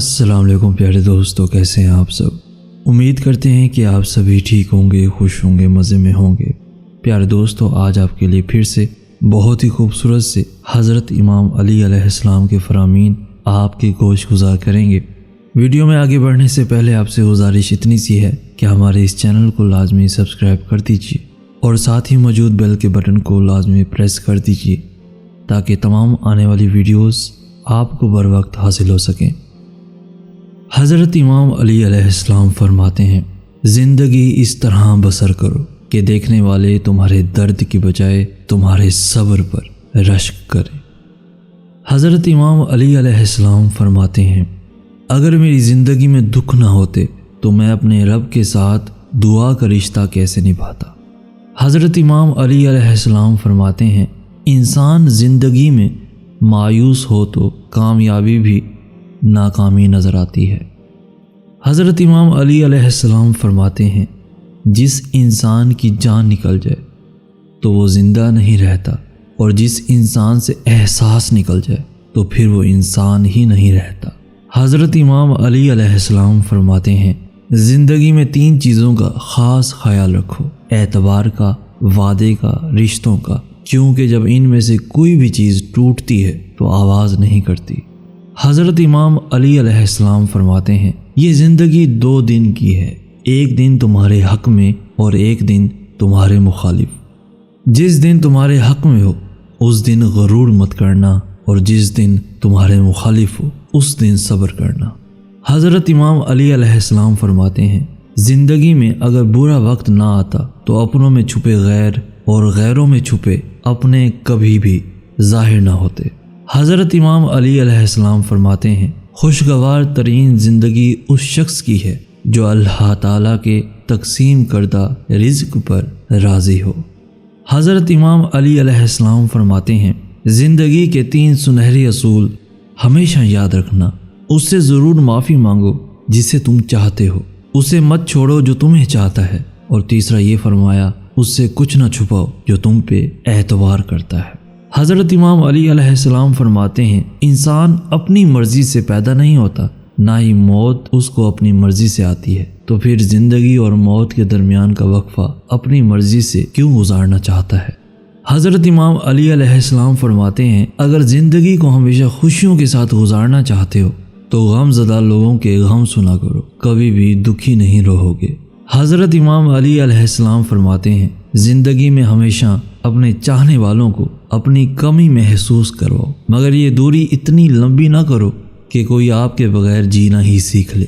السلام علیکم پیارے دوستو، کیسے ہیں آپ سب؟ امید کرتے ہیں کہ آپ سبھی ٹھیک ہوں گے، خوش ہوں گے، مزے میں ہوں گے۔ پیارے دوستو، آج آپ کے لیے پھر سے بہت ہی خوبصورت سے حضرت امام علی علیہ السلام کے فرامین آپ کی گوش گزار کریں گے۔ ویڈیو میں آگے بڑھنے سے پہلے آپ سے گزارش اتنی سی ہے کہ ہمارے اس چینل کو لازمی سبسکرائب کر دیجیے اور ساتھ ہی موجود بیل کے بٹن کو لازمی پریس کر دیجیے تاکہ تمام آنے والی ویڈیوز آپ کو بر وقت حاصل ہو سکیں۔ حضرت امام علی علیہ السلام فرماتے ہیں، زندگی اس طرح بسر کرو کہ دیکھنے والے تمہارے درد کی بجائے تمہارے صبر پر رشک کریں۔ حضرت امام علی علیہ السلام فرماتے ہیں، اگر میری زندگی میں دکھ نہ ہوتے تو میں اپنے رب کے ساتھ دعا کا رشتہ کیسے نبھاتا۔ حضرت امام علی علیہ السلام فرماتے ہیں، انسان زندگی میں مایوس ہو تو کامیابی بھی ناکامی نظر آتی ہے۔ حضرت امام علی علیہ السلام فرماتے ہیں، جس انسان کی جان نکل جائے تو وہ زندہ نہیں رہتا، اور جس انسان سے احساس نکل جائے تو پھر وہ انسان ہی نہیں رہتا۔ حضرت امام علی علیہ السلام فرماتے ہیں، زندگی میں 3 چیزوں کا خاص خیال رکھو، اعتبار کا، وعدے کا، رشتوں کا، کیونکہ جب ان میں سے کوئی بھی چیز ٹوٹتی ہے تو آواز نہیں کرتی۔ حضرت امام علی علیہ السلام فرماتے ہیں، یہ زندگی 2 دن کی ہے، ایک دن تمہارے حق میں اور ایک دن تمہارے مخالف۔ جس دن تمہارے حق میں ہو اس دن غرور مت کرنا، اور جس دن تمہارے مخالف ہو اس دن صبر کرنا۔ حضرت امام علی علیہ السلام فرماتے ہیں، زندگی میں اگر برا وقت نہ آتا تو اپنوں میں چھپے غیر اور غیروں میں چھپے اپنے کبھی بھی ظاہر نہ ہوتے۔ حضرت امام علی علیہ السلام فرماتے ہیں، خوشگوار ترین زندگی اس شخص کی ہے جو اللہ تعالیٰ کے تقسیم کردہ رزق پر راضی ہو۔ حضرت امام علی علیہ السلام فرماتے ہیں، زندگی کے 3 سنہرے اصول ہمیشہ یاد رکھنا، اس سے ضرور معافی مانگو جسے تم چاہتے ہو، اسے مت چھوڑو جو تمہیں چاہتا ہے، اور تیسرا یہ فرمایا، اس سے کچھ نہ چھپاؤ جو تم پہ اعتبار کرتا ہے۔ حضرت امام علی علیہ السلام فرماتے ہیں، انسان اپنی مرضی سے پیدا نہیں ہوتا، نہ ہی موت اس کو اپنی مرضی سے آتی ہے، تو پھر زندگی اور موت کے درمیان کا وقفہ اپنی مرضی سے کیوں گزارنا چاہتا ہے۔ حضرت امام علی علیہ السلام فرماتے ہیں، اگر زندگی کو ہمیشہ خوشیوں کے ساتھ گزارنا چاہتے ہو تو غم زدہ لوگوں کے غم سنا کرو، کبھی بھی دکھی نہیں رہو گے۔ حضرت امام علی علیہ السلام فرماتے ہیں، زندگی میں ہمیشہ اپنے چاہنے والوں کو اپنی کمی محسوس کرو، مگر یہ دوری اتنی لمبی نہ کرو کہ کوئی آپ کے بغیر جینا ہی سیکھ لے۔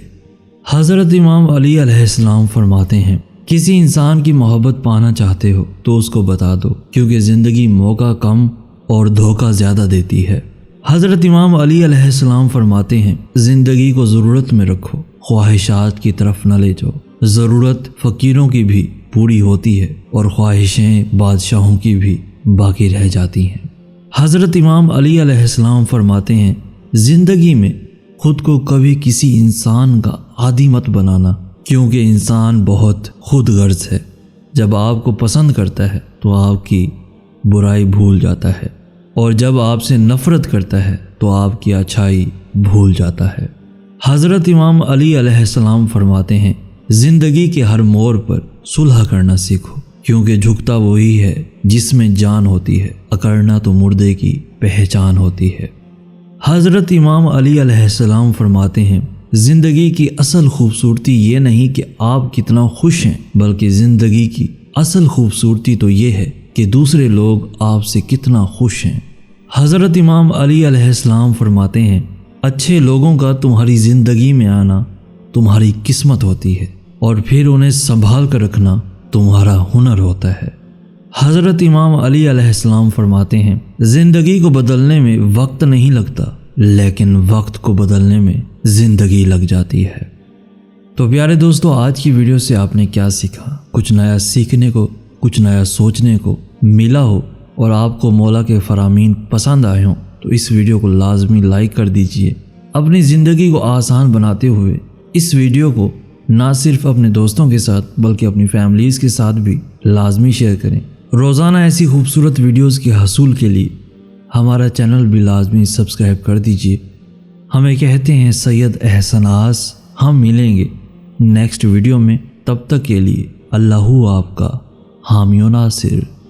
حضرت امام علی علیہ السلام فرماتے ہیں، کسی انسان کی محبت پانا چاہتے ہو تو اس کو بتا دو، کیونکہ زندگی موقع کم اور دھوکہ زیادہ دیتی ہے۔ حضرت امام علی علیہ السلام فرماتے ہیں، زندگی کو ضرورت میں رکھو، خواہشات کی طرف نہ لے جاؤ، ضرورت فقیروں کی بھی پوری ہوتی ہے اور خواہشیں بادشاہوں کی بھی باقی رہ جاتی ہیں۔ حضرت امام علی علیہ السلام فرماتے ہیں، زندگی میں خود کو کبھی کسی انسان کا عادی مت بنانا، کیونکہ انسان بہت خود غرض ہے، جب آپ کو پسند کرتا ہے تو آپ کی برائی بھول جاتا ہے، اور جب آپ سے نفرت کرتا ہے تو آپ کی اچھائی بھول جاتا ہے۔ حضرت امام علی علیہ السلام فرماتے ہیں، زندگی کے ہر موڑ پر صلح کرنا سیکھو، کیونکہ جھکتا وہی ہے جس میں جان ہوتی ہے، اکڑنا تو مردے کی پہچان ہوتی ہے۔ حضرت امام علی علیہ السلام فرماتے ہیں، زندگی کی اصل خوبصورتی یہ نہیں کہ آپ کتنا خوش ہیں، بلکہ زندگی کی اصل خوبصورتی تو یہ ہے کہ دوسرے لوگ آپ سے کتنا خوش ہیں۔ حضرت امام علی علیہ السلام فرماتے ہیں، اچھے لوگوں کا تمہاری زندگی میں آنا تمہاری قسمت ہوتی ہے، اور پھر انہیں سنبھال کر رکھنا تمہارا ہنر ہوتا ہے۔ حضرت امام علی علیہ السلام فرماتے ہیں، زندگی کو بدلنے میں وقت نہیں لگتا، لیکن وقت کو بدلنے میں زندگی لگ جاتی ہے۔ تو پیارے دوستو، آج کی ویڈیو سے آپ نے کیا سیکھا؟ کچھ نیا سیکھنے کو، کچھ نیا سوچنے کو ملا ہو، اور آپ کو مولا کے فرامین پسند آئے ہوں تو اس ویڈیو کو لازمی لائک کر دیجئے۔ اپنی زندگی کو آسان بناتے ہوئے اس ویڈیو کو نہ صرف اپنے دوستوں کے ساتھ بلکہ اپنی فیملیز کے ساتھ بھی لازمی شیئر کریں۔ روزانہ ایسی خوبصورت ویڈیوز کے حصول کے لیے ہمارا چینل بھی لازمی سبسکرائب کر دیجئے۔ ہمیں کہتے ہیں سید احسن آس۔ ہم ملیں گے نیکسٹ ویڈیو میں، تب تک کے لیے اللہ آپ کا حامی و ناصر۔